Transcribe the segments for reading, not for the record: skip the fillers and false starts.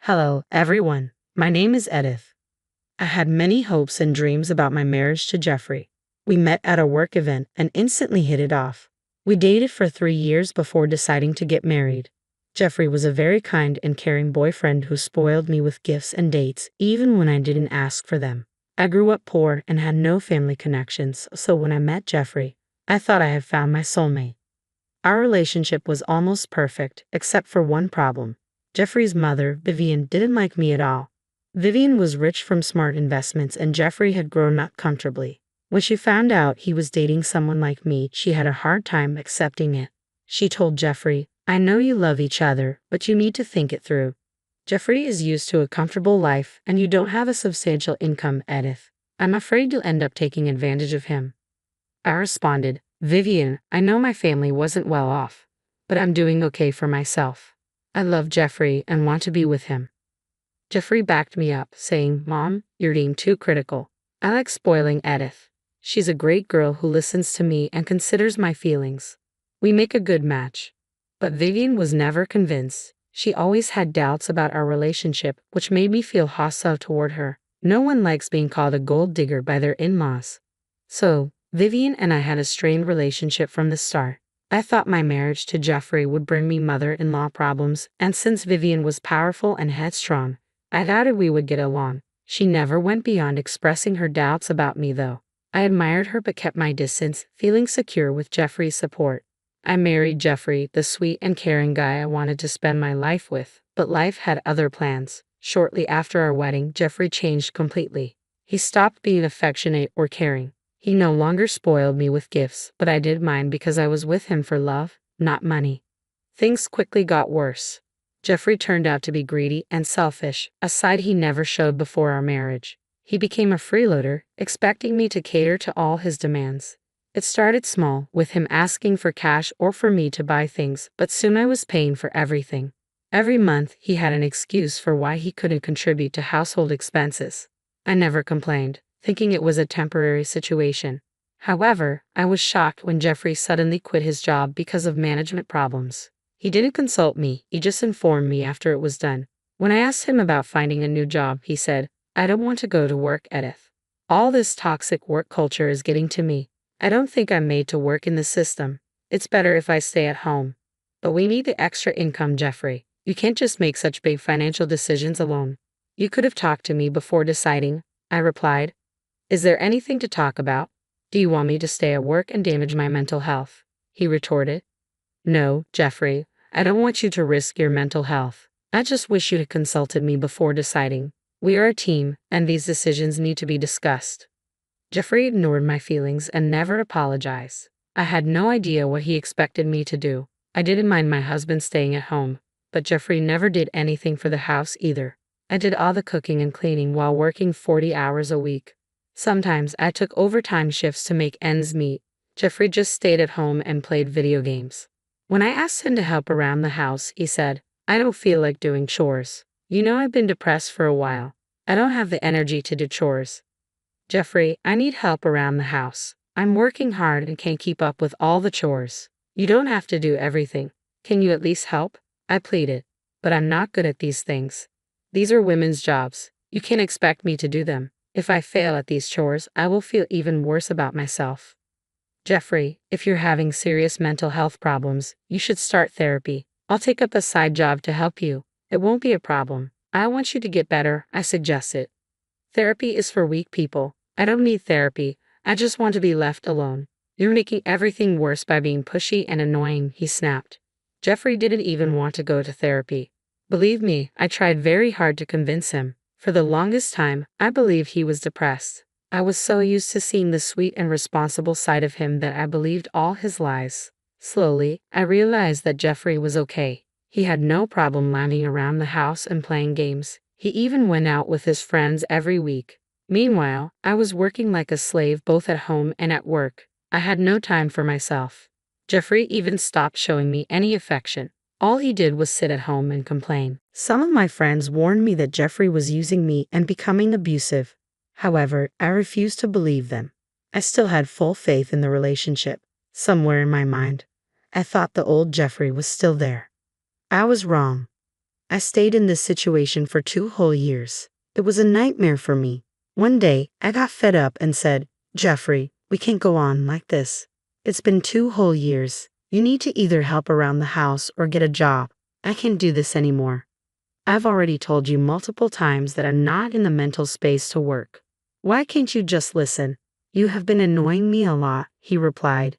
Hello, everyone. My name is Edith. I had many hopes and dreams about my marriage to Jeffrey. We met at a work event and instantly hit it off. We dated for 3 years before deciding to get married. Jeffrey was a very kind and caring boyfriend who spoiled me with gifts and dates, even when I didn't ask for them. I grew up poor and had no family connections, so when I met Jeffrey, I thought I had found my soulmate. Our relationship was almost perfect, except for one problem. Jeffrey's mother, Vivian, didn't like me at all. Vivian was rich from smart investments and Jeffrey had grown up comfortably. When she found out he was dating someone like me, she had a hard time accepting it. She told Jeffrey, "I know you love each other, but you need to think it through. Jeffrey is used to a comfortable life and you don't have a substantial income, Edith. I'm afraid you'll end up taking advantage of him." I responded, "Vivian, I know my family wasn't well off, but I'm doing okay for myself. I love Jeffrey and want to be with him." Jeffrey backed me up, saying, "Mom, you're being too critical. I like spoiling Edith. She's a great girl who listens to me and considers my feelings. We make a good match." But Vivian was never convinced. She always had doubts about our relationship, which made me feel hostile toward her. No one likes being called a gold digger by their in-laws. So, Vivian and I had a strained relationship from the start. I thought my marriage to Jeffrey would bring me mother-in-law problems, and since Vivian was powerful and headstrong, I doubted we would get along. She never went beyond expressing her doubts about me though. I admired her but kept my distance, feeling secure with Jeffrey's support. I married Jeffrey, the sweet and caring guy I wanted to spend my life with, but life had other plans. Shortly after our wedding, Jeffrey changed completely. He stopped being affectionate or caring. He no longer spoiled me with gifts, but I did mine because I was with him for love, not money. Things quickly got worse. Jeffrey turned out to be greedy and selfish, a side he never showed before our marriage. He became a freeloader, expecting me to cater to all his demands. It started small, with him asking for cash or for me to buy things, but soon I was paying for everything. Every month, he had an excuse for why he couldn't contribute to household expenses. I never complained, thinking it was a temporary situation. However, I was shocked when Jeffrey suddenly quit his job because of management problems. He didn't consult me, he just informed me after it was done. When I asked him about finding a new job, he said, "I don't want to go to work, Edith. All this toxic work culture is getting to me. I don't think I'm made to work in the system. It's better if I stay at home." "But we need the extra income, Jeffrey. You can't just make such big financial decisions alone." "You could have talked to me before deciding," I replied. "Is there anything to talk about? Do you want me to stay at work and damage my mental health?" he retorted. "No, Jeffrey, I don't want you to risk your mental health. I just wish you had consulted me before deciding. We are a team, and these decisions need to be discussed." Jeffrey ignored my feelings and never apologized. I had no idea what he expected me to do. I didn't mind my husband staying at home, but Jeffrey never did anything for the house either. I did all the cooking and cleaning while working 40 hours a week. Sometimes I took overtime shifts to make ends meet. Jeffrey just stayed at home and played video games. When I asked him to help around the house, he said, "I don't feel like doing chores. You know, I've been depressed for a while. I don't have the energy to do chores." "Jeffrey, I need help around the house. I'm working hard and can't keep up with all the chores. You don't have to do everything. Can you at least help?" I pleaded. "But I'm not good at these things. These are women's jobs. You can't expect me to do them. If I fail at these chores, I will feel even worse about myself." "Jeffrey, if you're having serious mental health problems, you should start therapy. I'll take up a side job to help you. It won't be a problem. I want you to get better," I suggested. "Therapy is for weak people. I don't need therapy. I just want to be left alone." "You're making everything worse by being pushy and annoying," he snapped. Jeffrey didn't even want to go to therapy. Believe me, I tried very hard to convince him. For the longest time, I believed he was depressed. I was so used to seeing the sweet and responsible side of him that I believed all his lies. Slowly, I realized that Jeffrey was okay. He had no problem lounging around the house and playing games. He even went out with his friends every week. Meanwhile, I was working like a slave both at home and at work. I had no time for myself. Jeffrey even stopped showing me any affection. All he did was sit at home and complain. Some of my friends warned me that Jeffrey was using me and becoming abusive. However, I refused to believe them. I still had full faith in the relationship. Somewhere in my mind, I thought the old Jeffrey was still there. I was wrong. I stayed in this situation for 2 whole years. It was a nightmare for me. One day, I got fed up and said, Jeffrey, we can't go on like this. It's been 2 whole years. You need to either help around the house or get a job. I can't do this anymore. I've already told you multiple times that I'm not in the mental space to work. Why can't you just listen? You have been annoying me a lot, he replied.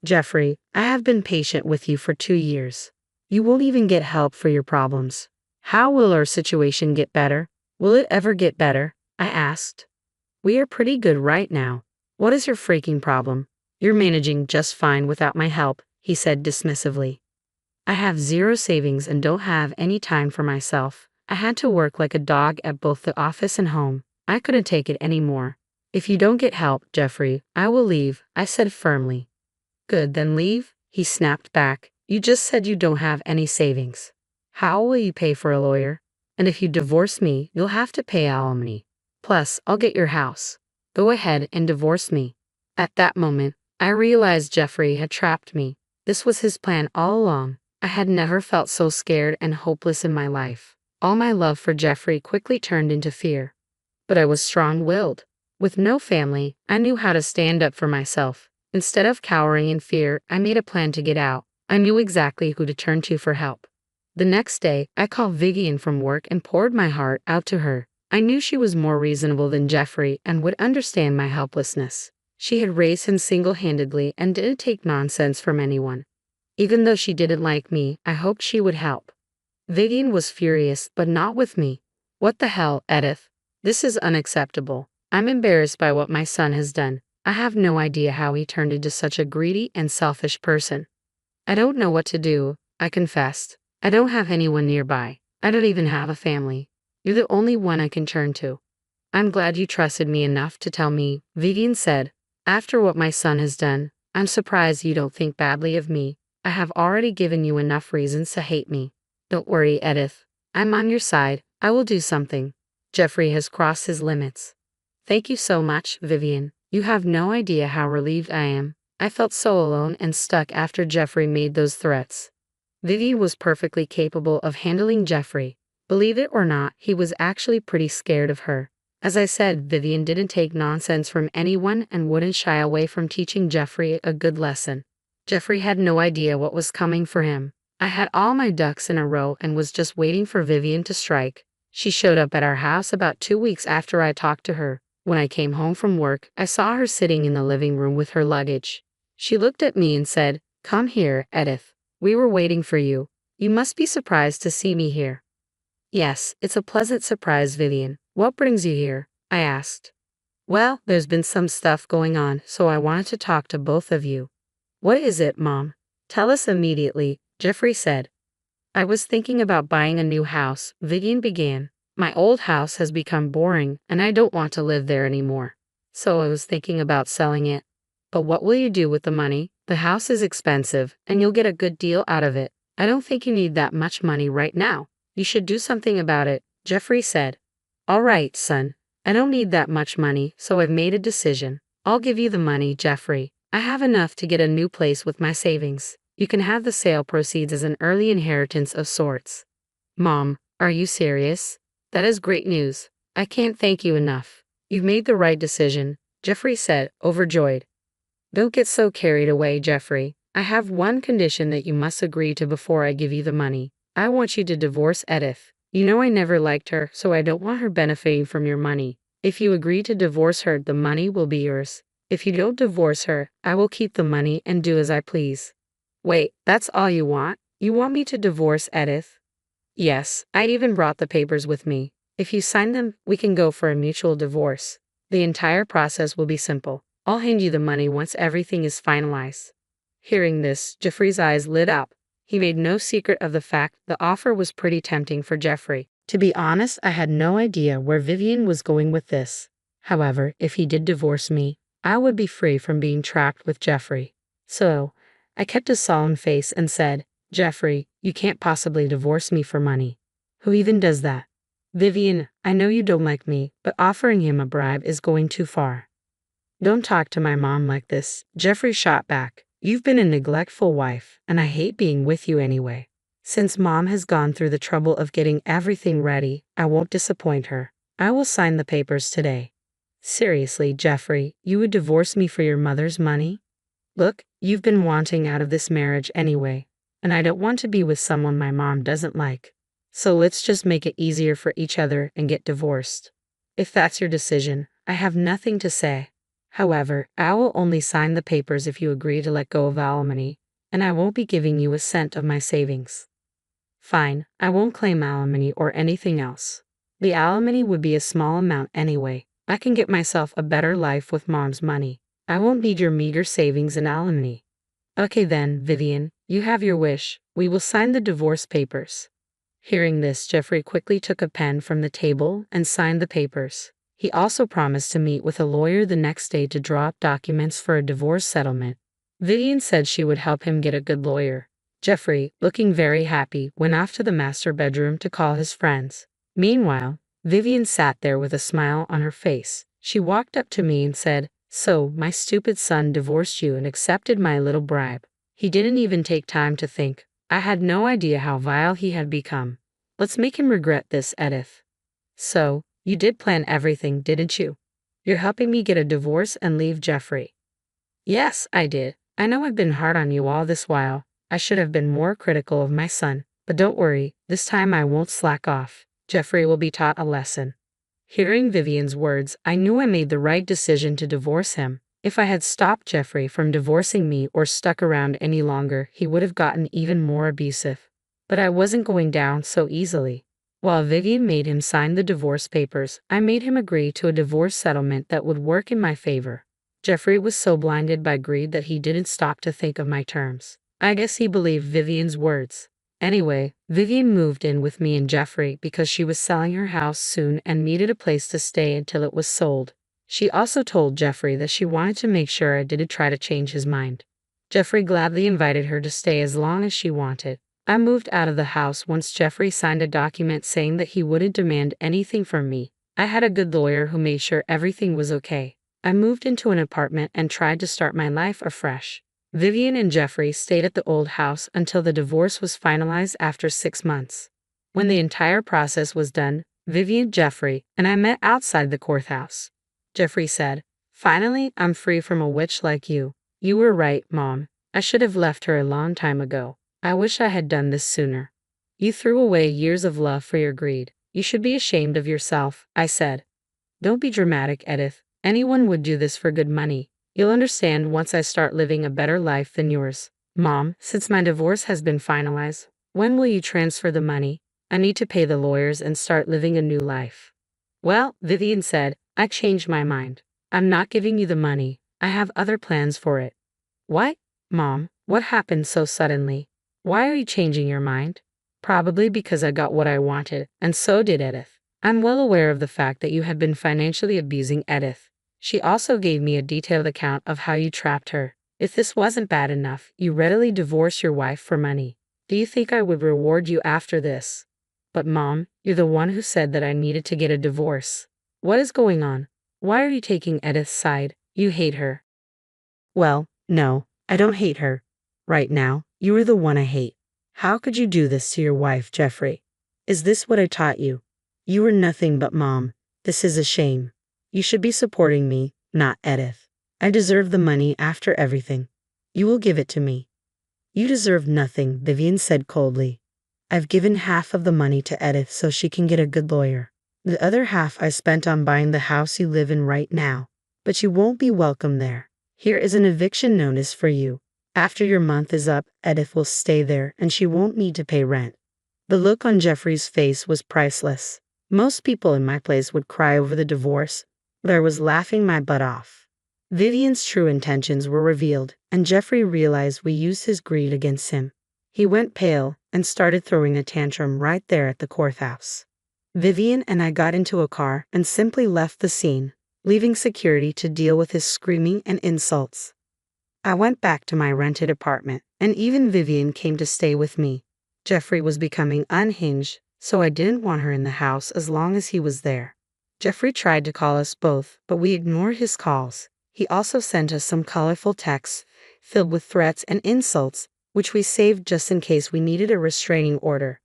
Jeffrey, I have been patient with you for 2 years. You won't even get help for your problems. How will our situation get better? Will it ever get better? I asked. We are pretty good right now. What is your freaking problem? You're managing just fine without my help, he said dismissively. I have zero savings and don't have any time for myself. I had to work like a dog at both the office and home. I couldn't take it anymore. If you don't get help, Jeffrey, I will leave, I said firmly. Good, then leave, he snapped back. You just said you don't have any savings. How will you pay for a lawyer? And if you divorce me, you'll have to pay alimony. Plus, I'll get your house. Go ahead and divorce me. At that moment, I realized Jeffrey had trapped me. This was his plan all along. I had never felt so scared and hopeless in my life. All my love for Jeffrey quickly turned into fear. But I was strong-willed. With no family, I knew how to stand up for myself. Instead of cowering in fear, I made a plan to get out. I knew exactly who to turn to for help. The next day, I called Vivian from work and poured my heart out to her. I knew she was more reasonable than Jeffrey and would understand my helplessness. She had raised him single-handedly and didn't take nonsense from anyone. Even though she didn't like me, I hoped she would help. Vivian was furious, but not with me. What the hell, Edith? This is unacceptable. I'm embarrassed by what my son has done. I have no idea how he turned into such a greedy and selfish person. I don't know what to do, I confessed. I don't have anyone nearby. I don't even have a family. You're the only one I can turn to. I'm glad you trusted me enough to tell me, Vivian said. After what my son has done, I'm surprised you don't think badly of me. I have already given you enough reasons to hate me. Don't worry, Edith. I'm on your side. I will do something. Jeffrey has crossed his limits. Thank you so much, Vivian. You have no idea how relieved I am. I felt so alone and stuck after Jeffrey made those threats. Vivian was perfectly capable of handling Jeffrey. Believe it or not, he was actually pretty scared of her. As I said, Vivian didn't take nonsense from anyone and wouldn't shy away from teaching Jeffrey a good lesson. Jeffrey had no idea what was coming for him. I had all my ducks in a row and was just waiting for Vivian to strike. She showed up at our house about 2 weeks after I talked to her. When I came home from work, I saw her sitting in the living room with her luggage. She looked at me and said, "Come here, Edith. We were waiting for you. You must be surprised to see me here." "Yes, it's a pleasant surprise, Vivian. What brings you here?" I asked. "Well, there's been some stuff going on, so I wanted to talk to both of you." "What is it, Mom?" "Tell us immediately," Jeffrey said. "I was thinking about buying a new house," Vivian began. "My old house has become boring, and I don't want to live there anymore. So I was thinking about selling it." "But what will you do with the money? The house is expensive, and you'll get a good deal out of it. I don't think you need that much money right now. You should do something about it," Jeffrey said. "All right, son. I don't need that much money, so I've made a decision. I'll give you the money, Jeffrey. I have enough to get a new place with my savings. You can have the sale proceeds as an early inheritance of sorts." "Mom, are you serious? That is great news. I can't thank you enough. You've made the right decision," Jeffrey said, overjoyed. "Don't get so carried away, Jeffrey. I have one condition that you must agree to before I give you the money. I want you to divorce Edith. You know I never liked her, so I don't want her benefiting from your money. If you agree to divorce her, the money will be yours. If you don't divorce her, I will keep the money and do as I please." "Wait, that's all you want? You want me to divorce Edith?" "Yes, I even brought the papers with me. If you sign them, we can go for a mutual divorce. The entire process will be simple. I'll hand you the money once everything is finalized." Hearing this, Jeffrey's eyes lit up. He made no secret of the fact the offer was pretty tempting for Jeffrey. To be honest, I had no idea where Vivian was going with this. However, if he did divorce me, I would be free from being trapped with Jeffrey. So, I kept a solemn face and said, "Jeffrey, you can't possibly divorce me for money. Who even does that? Vivian, I know you don't like me, but offering him a bribe is going too far." "Don't talk to my mom like this," Jeffrey shot back. "You've been a neglectful wife, and I hate being with you anyway. Since Mom has gone through the trouble of getting everything ready, I won't disappoint her. I will sign the papers today. Seriously, Jeffrey, you would divorce me for your mother's money? Look, you've been wanting out of this marriage anyway, and I don't want to be with someone my mom doesn't like. So let's just make it easier for each other and get divorced. If that's your decision, I have nothing to say. However, I will only sign the papers if you agree to let go of alimony, and I won't be giving you a cent of my savings. Fine, I won't claim alimony or anything else. The alimony would be a small amount anyway. I can get myself a better life with Mom's money. I won't need your meager savings and alimony. Okay then, Vivian, you have your wish. We will sign the divorce papers. Hearing this, Jeffrey quickly took a pen from the table and signed the papers. He also promised to meet with a lawyer the next day to draw up documents for a divorce settlement. Vivian said she would help him get a good lawyer. Jeffrey, looking very happy, went off to the master bedroom to call his friends. Meanwhile, Vivian sat there with a smile on her face. She walked up to me and said, "So, my stupid son divorced you and accepted my little bribe. He didn't even take time to think. I had no idea how vile he had become. Let's make him regret this, Edith." "So, you did plan everything, didn't you? You're helping me get a divorce and leave Jeffrey." "Yes, I did. I know I've been hard on you all this while. I should have been more critical of my son. But don't worry, this time I won't slack off. Jeffrey will be taught a lesson." Hearing Vivian's words, I knew I made the right decision to divorce him. If I had stopped Jeffrey from divorcing me or stuck around any longer, he would have gotten even more abusive. But I wasn't going down so easily. While Vivian made him sign the divorce papers, I made him agree to a divorce settlement that would work in my favor. Jeffrey was so blinded by greed that he didn't stop to think of my terms. I guess he believed Vivian's words. Anyway, Vivian moved in with me and Jeffrey because she was selling her house soon and needed a place to stay until it was sold. She also told Jeffrey that she wanted to make sure I didn't try to change his mind. Jeffrey gladly invited her to stay as long as she wanted. I moved out of the house once Jeffrey signed a document saying that he wouldn't demand anything from me. I had a good lawyer who made sure everything was okay. I moved into an apartment and tried to start my life afresh. Vivian and Jeffrey stayed at the old house until the divorce was finalized after 6 months. When the entire process was done, Vivian, Jeffrey, and I met outside the courthouse. Jeffrey said, "Finally, I'm free from a witch like you. You were right, Mom. I should have left her a long time ago. I wish I had done this sooner. You threw away years of love for your greed. You should be ashamed of yourself," I said. "Don't be dramatic, Edith. Anyone would do this for good money. You'll understand once I start living a better life than yours." "Mom, since my divorce has been finalized, when will you transfer the money? I need to pay the lawyers and start living a new life." "Well," Vivian said, "I changed my mind. I'm not giving you the money. I have other plans for it." "What? Mom, what happened so suddenly? Why are you changing your mind?" "Probably because I got what I wanted, and so did Edith. I'm well aware of the fact that you have been financially abusing Edith. She also gave me a detailed account of how you trapped her. If this wasn't bad enough, you readily divorce your wife for money. Do you think I would reward you after this?" "But Mom, you're the one who said that I needed to get a divorce. What is going on? Why are you taking Edith's side? You hate her." "Well, no, I don't hate her. Right now, you are the one I hate. How could you do this to your wife, Jeffrey? Is this what I taught you? You were nothing but Mom. This is a shame. You should be supporting me, not Edith. I deserve the money after everything. You will give it to me." "You deserve nothing," Vivian said coldly. "I've given half of the money to Edith so she can get a good lawyer. The other half I spent on buying the house you live in right now. But you won't be welcome there. Here is an eviction notice for you. After your month is up, Edith will stay there and she won't need to pay rent." The look on Jeffrey's face was priceless. Most people in my place would cry over the divorce, but I was laughing my butt off. Vivian's true intentions were revealed, and Jeffrey realized we used his greed against him. He went pale and started throwing a tantrum right there at the courthouse. Vivian and I got into a car and simply left the scene, leaving security to deal with his screaming and insults. I went back to my rented apartment, and even Vivian came to stay with me. Jeffrey was becoming unhinged, so I didn't want her in the house as long as he was there. Jeffrey tried to call us both, but we ignored his calls. He also sent us some colorful texts filled with threats and insults, which we saved just in case we needed a restraining order.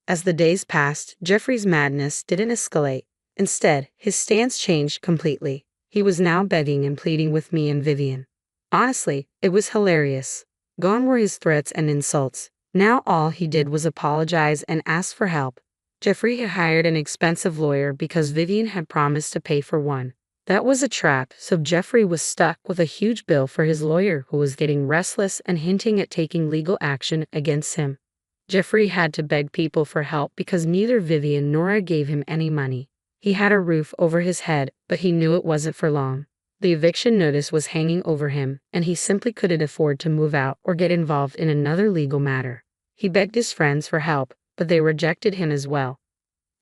As the days passed, Jeffrey's madness didn't escalate. Instead, his stance changed completely. He was now begging and pleading with me and Vivian. Honestly, it was hilarious. Gone were his threats and insults. Now all he did was apologize and ask for help. Jeffrey had hired an expensive lawyer because Vivian had promised to pay for one. That was a trap, so Jeffrey was stuck with a huge bill for his lawyer, who was getting restless and hinting at taking legal action against him. Jeffrey had to beg people for help because neither Vivian nor I gave him any money. He had a roof over his head, but he knew it wasn't for long. The eviction notice was hanging over him, and he simply couldn't afford to move out or get involved in another legal matter. He begged his friends for help, but they rejected him as well.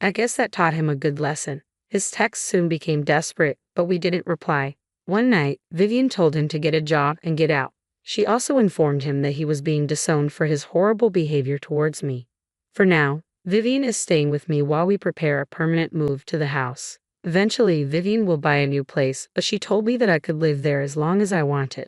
I guess that taught him a good lesson. His texts soon became desperate, but we didn't reply. One night, Vivian told him to get a job and get out. She also informed him that he was being disowned for his horrible behavior towards me. For now, Vivian is staying with me while we prepare a permanent move to the house. Eventually, Vivian will buy a new place, but she told me that I could live there as long as I wanted.